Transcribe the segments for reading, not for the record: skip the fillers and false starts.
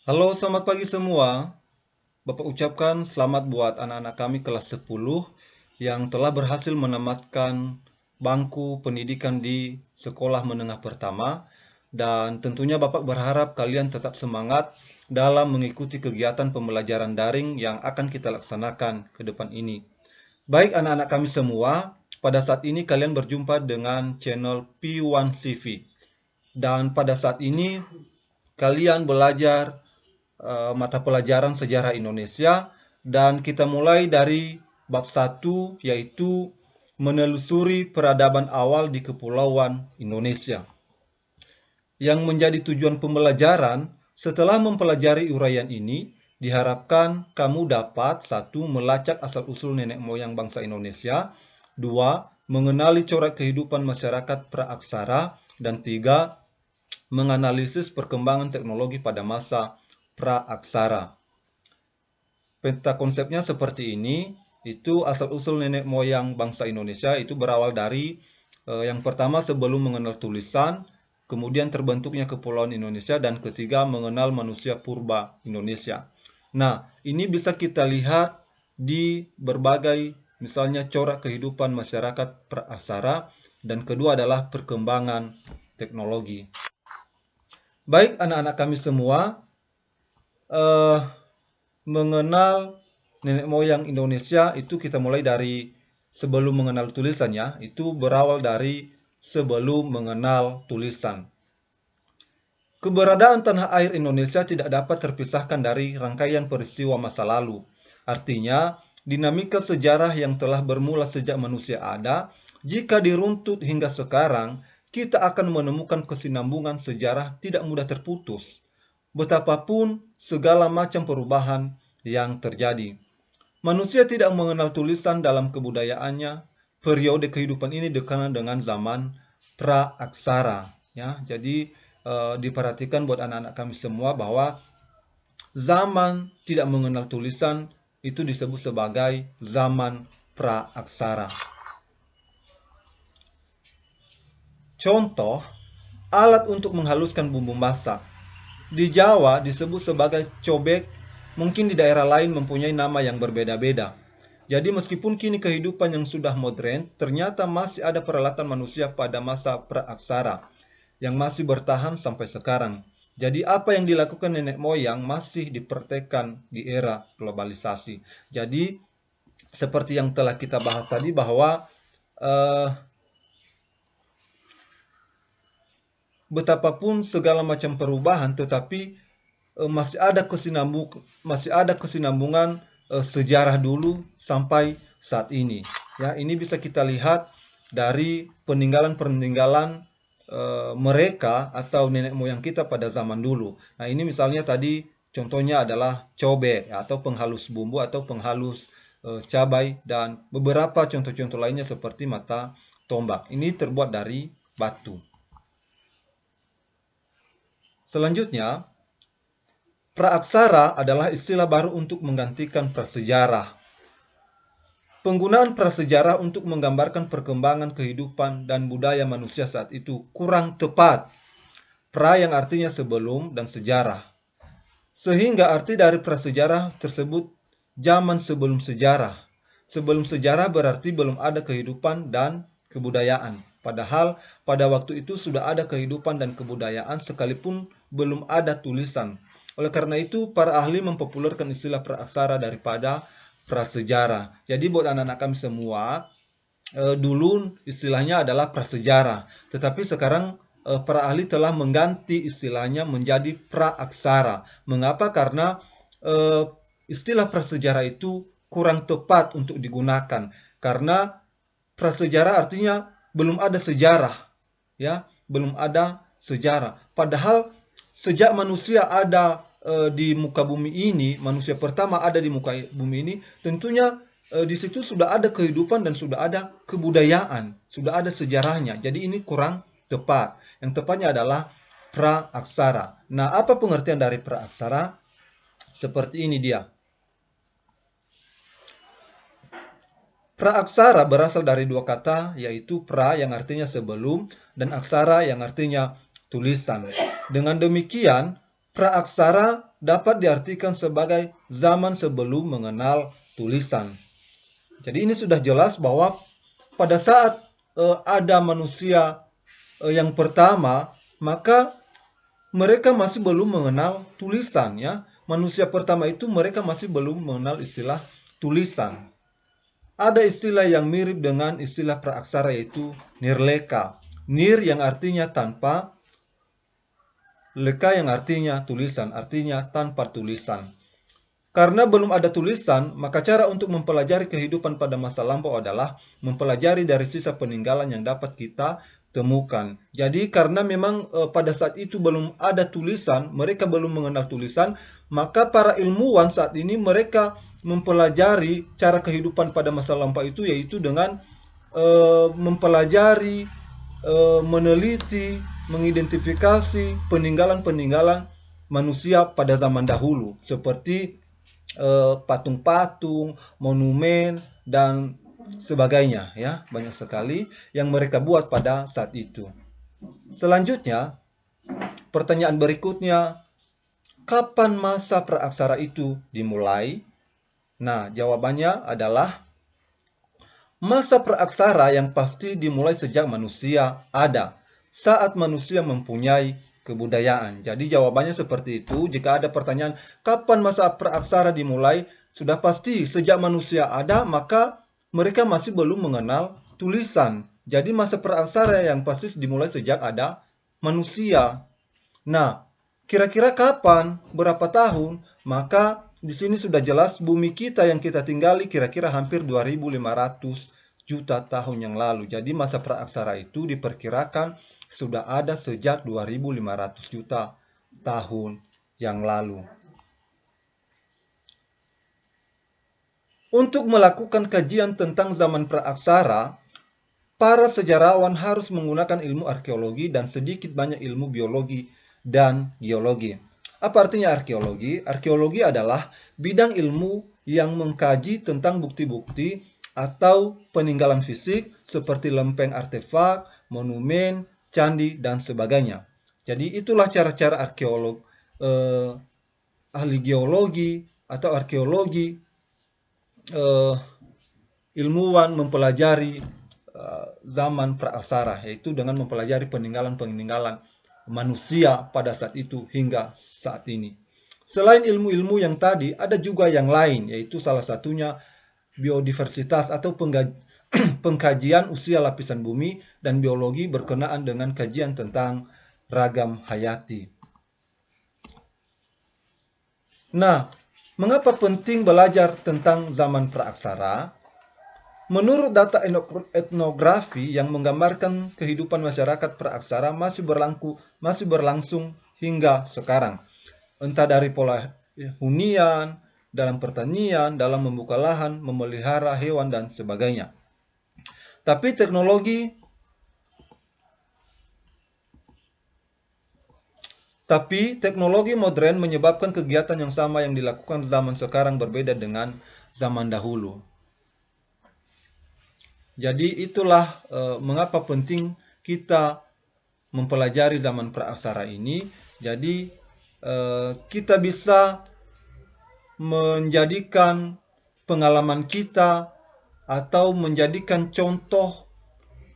Halo, selamat pagi semua. Bapak ucapkan selamat buat anak-anak kami kelas 10 yang telah berhasil menamatkan bangku pendidikan di sekolah menengah pertama. Dan tentunya Bapak berharap kalian tetap semangat dalam mengikuti kegiatan pembelajaran daring yang akan kita laksanakan ke depan ini. Baik anak-anak kami semua, pada saat ini kalian berjumpa dengan channel P1CV. Dan pada saat ini kalian belajar mata pelajaran sejarah Indonesia dan kita mulai dari bab 1 yaitu menelusuri peradaban awal di Kepulauan Indonesia. Yang menjadi tujuan pembelajaran setelah mempelajari uraian ini diharapkan kamu dapat 1. Melacak asal-usul nenek moyang bangsa Indonesia, 2. Mengenali corak kehidupan masyarakat praaksara, dan 3. Menganalisis perkembangan teknologi pada masa praaksara. Peta konsepnya seperti ini, itu asal-usul nenek moyang bangsa Indonesia itu berawal dari yang pertama sebelum mengenal tulisan, kemudian terbentuknya Kepulauan Indonesia, dan ketiga mengenal manusia purba Indonesia. Nah, ini bisa kita lihat di berbagai misalnya corak kehidupan masyarakat praaksara, dan kedua adalah perkembangan teknologi. Baik anak-anak kami semua, eh, mengenal nenek moyang Indonesia itu kita mulai dari sebelum mengenal tulisannya, itu berawal dari sebelum mengenal tulisan. Keberadaan tanah air Indonesia tidak dapat terpisahkan dari rangkaian peristiwa masa lalu. Artinya, dinamika sejarah yang telah bermula sejak manusia ada, jika diruntut hingga sekarang, kita akan menemukan kesinambungan sejarah tidak mudah terputus. Betapapun segala macam perubahan yang terjadi. Manusia tidak mengenal tulisan dalam kebudayaannya. Periode kehidupan ini dikenal dengan zaman praaksara. Ya, jadi diperhatikan buat anak-anak kami semua bahwa zaman tidak mengenal tulisan itu disebut sebagai zaman praaksara. Contoh, alat untuk menghaluskan bumbu masak. Di Jawa disebut sebagai cobek, mungkin di daerah lain mempunyai nama yang berbeda-beda. Jadi meskipun kini kehidupan yang sudah modern, ternyata masih ada peralatan manusia pada masa praaksara yang masih bertahan sampai sekarang. Jadi apa yang dilakukan nenek moyang masih dipraktekkan di era globalisasi. Jadi seperti yang telah kita bahas tadi bahwa eh, betapapun segala macam perubahan, tetapi masih ada kesinambungan sejarah dulu sampai saat ini. Ya, ini bisa kita lihat dari peninggalan-peninggalan mereka atau nenek moyang kita pada zaman dulu. Nah, ini misalnya tadi contohnya adalah cobek atau penghalus bumbu atau penghalus cabai, dan beberapa contoh-contoh lainnya seperti mata tombak. Ini terbuat dari batu. Selanjutnya, praaksara adalah istilah baru untuk menggantikan prasejarah. Penggunaan prasejarah untuk menggambarkan perkembangan kehidupan dan budaya manusia saat itu kurang tepat. Pra yang artinya sebelum dan sejarah. Sehingga arti dari prasejarah tersebut zaman sebelum sejarah. Sebelum sejarah berarti belum ada kehidupan dan kebudayaan. Padahal pada waktu itu sudah ada kehidupan dan kebudayaan sekalipun belum ada tulisan. Oleh karena itu, para ahli mempopulerkan istilah praaksara daripada prasejarah. Jadi buat anak-anak kami semua, dulu istilahnya adalah prasejarah. Tetapi sekarang para ahli telah mengganti istilahnya menjadi praaksara. Mengapa? Karena istilah prasejarah itu kurang tepat untuk digunakan. Karena prasejarah artinya belum ada sejarah, ya, belum ada sejarah. Padahal sejak manusia ada di muka bumi ini, manusia pertama ada di muka bumi ini, tentunya di situ sudah ada kehidupan dan sudah ada kebudayaan, sudah ada sejarahnya. Jadi ini kurang tepat. Yang tepatnya adalah praaksara. Nah, apa pengertian dari praaksara? Seperti ini dia. Praaksara berasal dari dua kata, yaitu pra yang artinya sebelum dan aksara yang artinya tulisan. Dengan demikian, praaksara dapat diartikan sebagai zaman sebelum mengenal tulisan. Jadi ini sudah jelas bahwa pada saat ada manusia yang pertama, maka mereka masih belum mengenal tulisan, ya. Manusia pertama itu mereka masih belum mengenal istilah tulisan. Ada istilah yang mirip dengan istilah praaksara, yaitu nirleka. Nir yang artinya tanpa, leka yang artinya tulisan, artinya tanpa tulisan. Karena belum ada tulisan, maka cara untuk mempelajari kehidupan pada masa lampau adalah mempelajari dari sisa peninggalan yang dapat kita temukan. Jadi karena memang pada saat itu belum ada tulisan, mereka belum mengenal tulisan, maka para ilmuwan saat ini mereka mempelajari cara kehidupan pada masa lampau itu, yaitu dengan mempelajari, meneliti, mengidentifikasi peninggalan-peninggalan manusia pada zaman dahulu, seperti patung-patung, monumen, dan sebagainya, ya. Banyak sekali yang mereka buat pada saat itu. Selanjutnya, pertanyaan berikutnya, kapan masa praaksara itu dimulai? Nah, jawabannya adalah masa praaksara yang pasti dimulai sejak manusia ada, saat manusia mempunyai kebudayaan. Jadi jawabannya seperti itu. Jika ada pertanyaan, kapan masa praaksara dimulai? Sudah pasti sejak manusia ada, maka mereka masih belum mengenal tulisan. Jadi masa praaksara yang pasti dimulai sejak ada manusia. Nah, kira-kira kapan? Berapa tahun? Maka di sini sudah jelas bumi kita yang kita tinggali kira-kira hampir 2500 juta tahun yang lalu. Jadi masa praaksara itu diperkirakan sudah ada sejak 2500 juta tahun yang lalu. Untuk melakukan kajian tentang zaman praaksara, para sejarawan harus menggunakan ilmu arkeologi dan sedikit banyak ilmu biologi dan geologi. Apa artinya arkeologi? Arkeologi adalah bidang ilmu yang mengkaji tentang bukti-bukti atau peninggalan fisik seperti lempeng artefak, monumen, candi, dan sebagainya. Jadi itulah cara-cara arkeolog, ahli geologi atau arkeologi, ilmuwan mempelajari zaman praaksara, yaitu dengan mempelajari peninggalan-peninggalan manusia pada saat itu hingga saat ini. Selain ilmu-ilmu yang tadi, ada juga yang lain, yaitu salah satunya biodiversitas atau pengkajian usia lapisan bumi, dan biologi berkenaan dengan kajian tentang ragam hayati. Nah, mengapa penting belajar tentang zaman praaksara? Menurut data etnografi yang menggambarkan kehidupan masyarakat praaksara masih berlangsung hingga sekarang. Entah dari pola hunian, dalam pertanian, dalam membuka lahan, memelihara hewan, dan sebagainya. Tapi teknologi modern menyebabkan kegiatan yang sama yang dilakukan zaman sekarang berbeda dengan zaman dahulu. Jadi itulah mengapa penting kita mempelajari zaman praaksara ini. Jadi kita bisa menjadikan pengalaman kita atau menjadikan contoh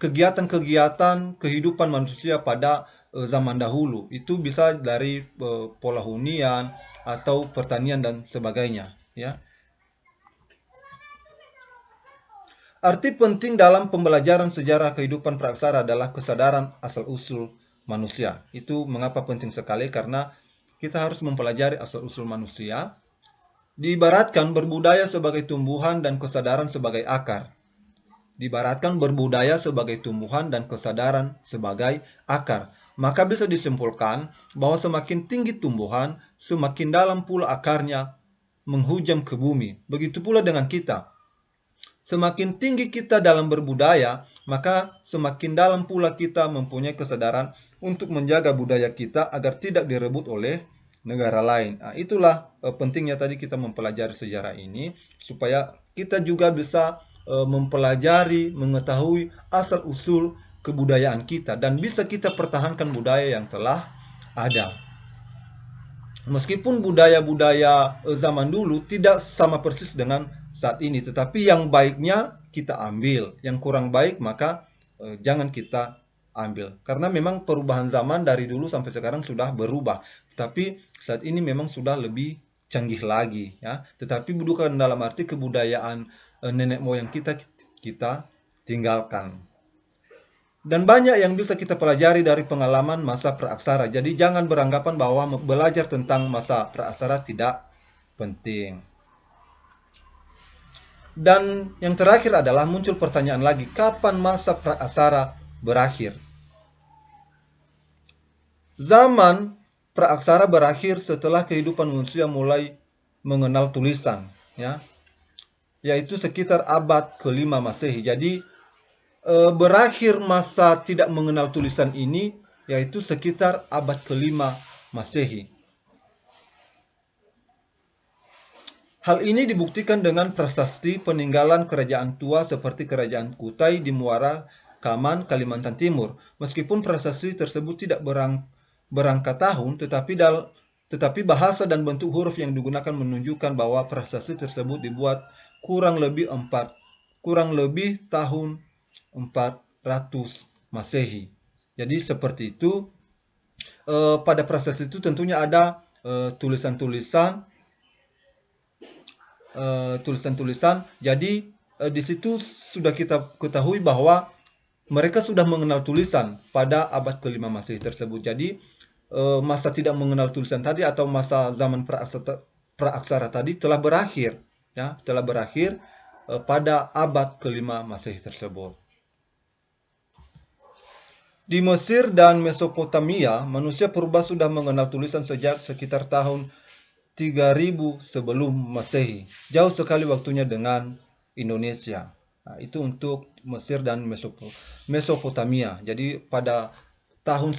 kegiatan-kegiatan kehidupan manusia pada zaman dahulu. Itu bisa dari pola hunian atau pertanian dan sebagainya, ya. Arti penting dalam pembelajaran sejarah kehidupan praaksara adalah kesadaran asal-usul manusia. Itu mengapa penting sekali, karena kita harus mempelajari asal-usul manusia. Diibaratkan berbudaya sebagai tumbuhan dan kesadaran sebagai akar. Diibaratkan berbudaya sebagai tumbuhan dan kesadaran sebagai akar. Maka bisa disimpulkan bahwa semakin tinggi tumbuhan, semakin dalam pula akarnya menghujam ke bumi. Begitu pula dengan kita. Semakin tinggi kita dalam berbudaya, maka semakin dalam pula kita mempunyai kesadaran untuk menjaga budaya kita agar tidak direbut oleh negara lain. Nah, itulah pentingnya tadi kita mempelajari sejarah ini, supaya kita juga bisa mempelajari, mengetahui asal-usul kebudayaan kita, dan bisa kita pertahankan budaya yang telah ada. Meskipun budaya-budaya zaman dulu tidak sama persis dengan saat ini, tetapi yang baiknya kita ambil, yang kurang baik maka jangan kita ambil. Karena memang perubahan zaman dari dulu sampai sekarang sudah berubah. Tapi saat ini memang sudah lebih canggih lagi, ya. Tetapi bukan dalam arti kebudayaan nenek moyang kita tinggalkan. Dan banyak yang bisa kita pelajari dari pengalaman masa praaksara. Jadi jangan beranggapan bahwa belajar tentang masa praaksara tidak penting. Dan yang terakhir adalah muncul pertanyaan lagi, kapan masa praaksara berakhir? Zaman praaksara berakhir setelah kehidupan manusia mulai mengenal tulisan, ya, yaitu sekitar abad ke-5 Masehi. Jadi berakhir masa tidak mengenal tulisan ini yaitu sekitar abad ke-5 Masehi. Hal ini dibuktikan dengan prasasti peninggalan kerajaan tua seperti Kerajaan Kutai di Muara Kaman, Kalimantan Timur. Meskipun prasasti tersebut tidak berangkat tahun, tetapi bahasa dan bentuk huruf yang digunakan menunjukkan bahwa prasasti tersebut dibuat kurang lebih tahun 400 Masehi. Jadi seperti itu. Pada prasasti itu tentunya ada tulisan-tulisan. Jadi di situ sudah kita ketahui bahwa mereka sudah mengenal tulisan pada abad ke-5 Masehi tersebut. Jadi masa tidak mengenal tulisan tadi atau masa zaman praaksara tadi telah berakhir, ya, telah berakhir pada abad ke-5 Masehi tersebut. Di Mesir dan Mesopotamia, manusia purba sudah mengenal tulisan sejak sekitar tahun 3000 sebelum Masehi. Jauh sekali waktunya dengan Indonesia. Nah, itu untuk Mesir dan Mesopotamia. Jadi pada tahun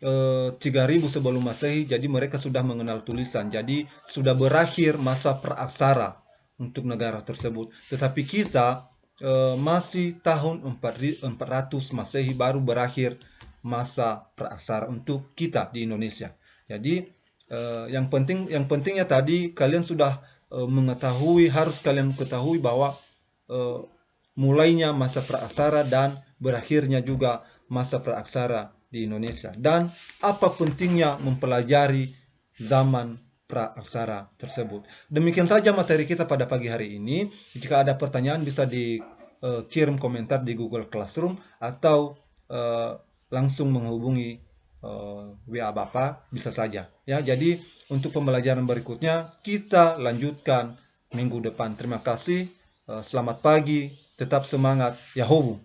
3000 sebelum Masehi, jadi mereka sudah mengenal tulisan. Jadi sudah berakhir masa praaksara untuk negara tersebut. Tetapi kita masih tahun 400 Masehi baru berakhir masa praaksara untuk kita di Indonesia. Jadi yang pentingnya tadi kalian sudah harus kalian ketahui bahwa mulainya masa praaksara dan berakhirnya juga masa praaksara di Indonesia, dan apa pentingnya mempelajari zaman praaksara tersebut. Demikian saja materi kita pada pagi hari ini. Jika ada pertanyaan bisa dikirim komentar di Google Classroom atau langsung menghubungi WA Bapak, bisa saja. Ya, jadi untuk pembelajaran berikutnya kita lanjutkan minggu depan. Terima kasih. Selamat pagi, tetap semangat. Yahowu.